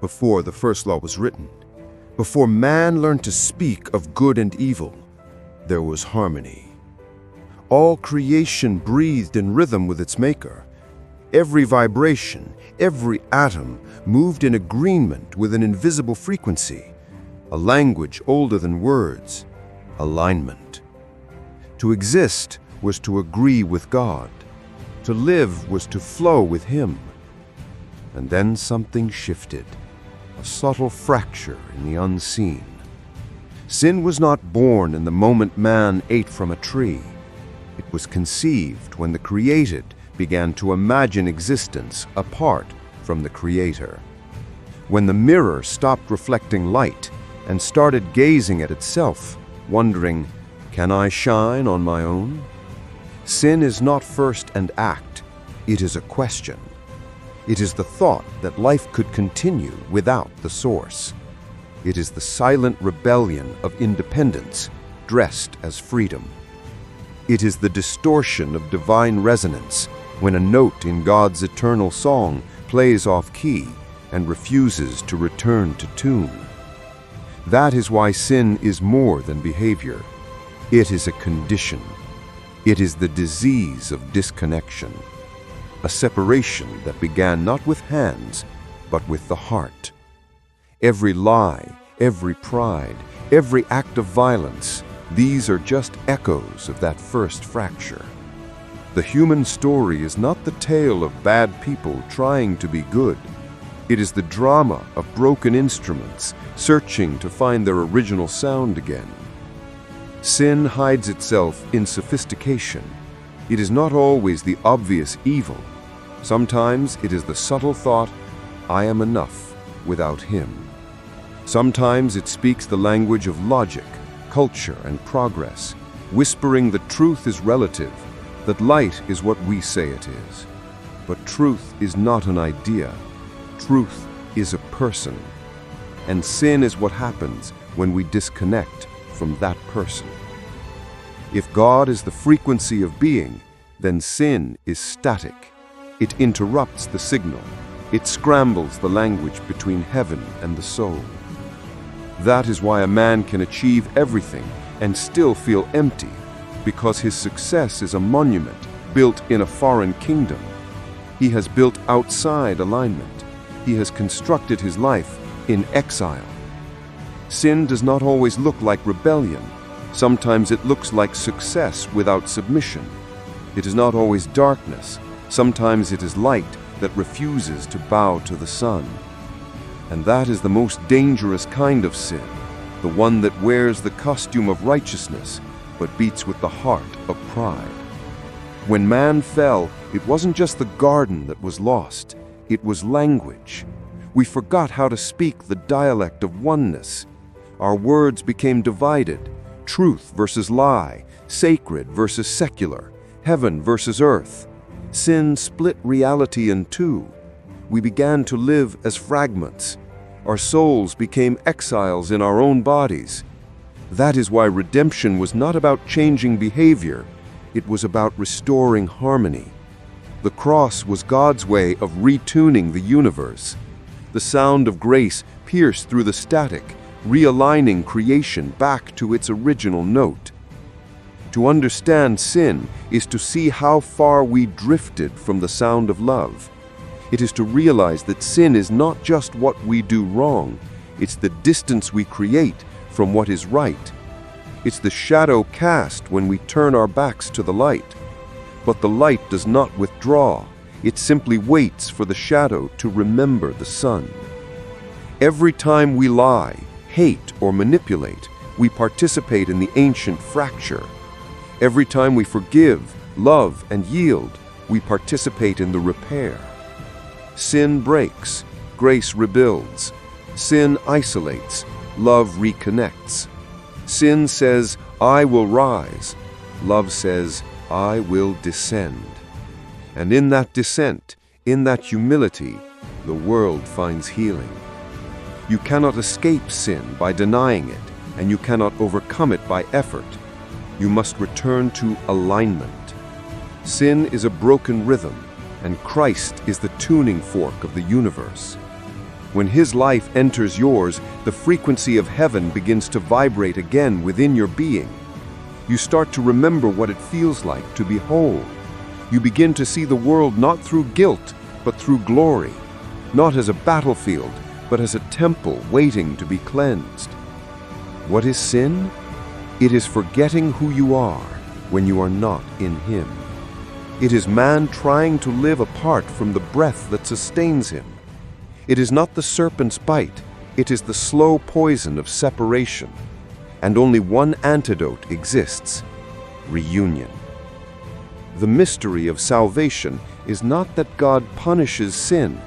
before the first law was written, before man learned to speak of good and evil, there was harmony. All creation breathed in rhythm with its maker. Every vibration, every atom moved in agreement with an invisible frequency, a language older than words, alignment. To exist was to agree with God. To live was to flow with Him. And then something shifted, a subtle fracture in the unseen. Sin was not born in the moment man ate from a tree. It was conceived when the created began to imagine existence apart from the Creator. When the mirror stopped reflecting light and started gazing at itself, wondering, "Can I shine on my own?" Sin is not first an act, it is a question. It is the thought that life could continue without the source. It is the silent rebellion of independence dressed as freedom. It is the distortion of divine resonance when a note in God's eternal song plays off key and refuses to return to tune. That is why sin is more than behavior. It is a condition. It is the disease of disconnection, a separation that began not with hands, but with the heart. Every lie, every pride, every act of violence, these are just echoes of that first fracture. The human story is not the tale of bad people trying to be good. It is the drama of broken instruments searching to find their original sound again. Sin hides itself in sophistication. It is not always the obvious evil. Sometimes it is the subtle thought, "I am enough without Him." Sometimes it speaks the language of logic, culture, and progress, whispering that truth is relative, that light is what we say it is. But truth is not an idea. Truth is a person. And sin is what happens when we disconnect from that person. If God is the frequency of being, then sin is static. It interrupts the signal. It scrambles the language between heaven and the soul. That is why a man can achieve everything and still feel empty, because his success is a monument built in a foreign kingdom. He has built outside alignment. He has constructed his life in exile. Sin does not always look like rebellion. Sometimes it looks like success without submission. It is not always darkness. Sometimes it is light that refuses to bow to the sun. And that is the most dangerous kind of sin, the one that wears the costume of righteousness but beats with the heart of pride. When man fell, it wasn't just the garden that was lost, it was language. We forgot how to speak the dialect of oneness. Our words became divided, truth versus lie, sacred versus secular, heaven versus earth. Sin split reality in two. We began to live as fragments. Our souls became exiles in our own bodies. That is why redemption was not about changing behavior. It was about restoring harmony. The cross was God's way of retuning the universe. The sound of grace pierced through the static, realigning creation back to its original note. To understand sin is to see how far we drifted from the sound of love. It is to realize that sin is not just what we do wrong, it's the distance we create from what is right. It's the shadow cast when we turn our backs to the light. But the light does not withdraw, it simply waits for the shadow to remember the sun. Every time we lie, hate, or manipulate, we participate in the ancient fracture. Every time we forgive, love, and yield, we participate in the repair. Sin breaks, grace rebuilds. Sin isolates, love reconnects. Sin says, "I will rise." Love says, "I will descend." And in that descent, in that humility, the world finds healing. You cannot escape sin by denying it, and you cannot overcome it by effort. You must return to alignment. Sin is a broken rhythm, and Christ is the tuning fork of the universe. When His life enters yours, the frequency of heaven begins to vibrate again within your being. You start to remember what it feels like to be whole. You begin to see the world not through guilt, but through glory, not as a battlefield, but as a temple waiting to be cleansed. What is sin? It is forgetting who you are when you are not in Him. It is man trying to live apart from the breath that sustains him. It is not the serpent's bite, it is the slow poison of separation. And only one antidote exists: reunion. The mystery of salvation is not that God punishes sin,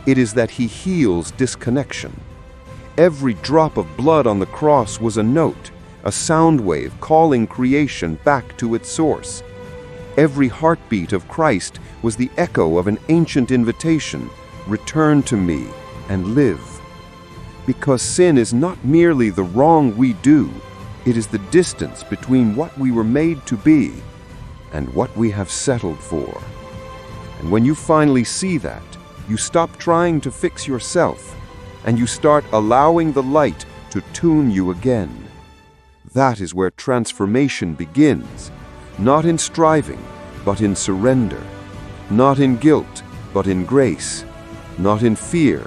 it is that He heals disconnection. Every drop of blood on the cross was a note, a sound wave calling creation back to its source. Every heartbeat of Christ was the echo of an ancient invitation: return to me and live. Because sin is not merely the wrong we do, it is the distance between what we were made to be and what we have settled for. And when you finally see that, you stop trying to fix yourself, and you start allowing the light to tune you again. That is where transformation begins, not in striving, but in surrender, not in guilt, but in grace, not in fear,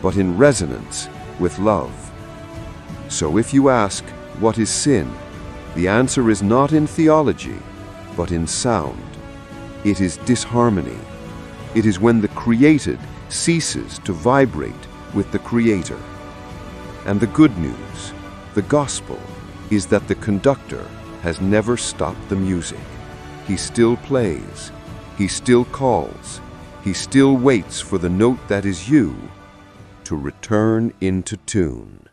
but in resonance with love. So if you ask, what is sin? The answer is not in theology, but in sound. It is disharmony. It is when the created ceases to vibrate with the Creator. And the good news, the gospel, is that the conductor has never stopped the music. He still plays, he still calls, he still waits for the note that is you to return into tune.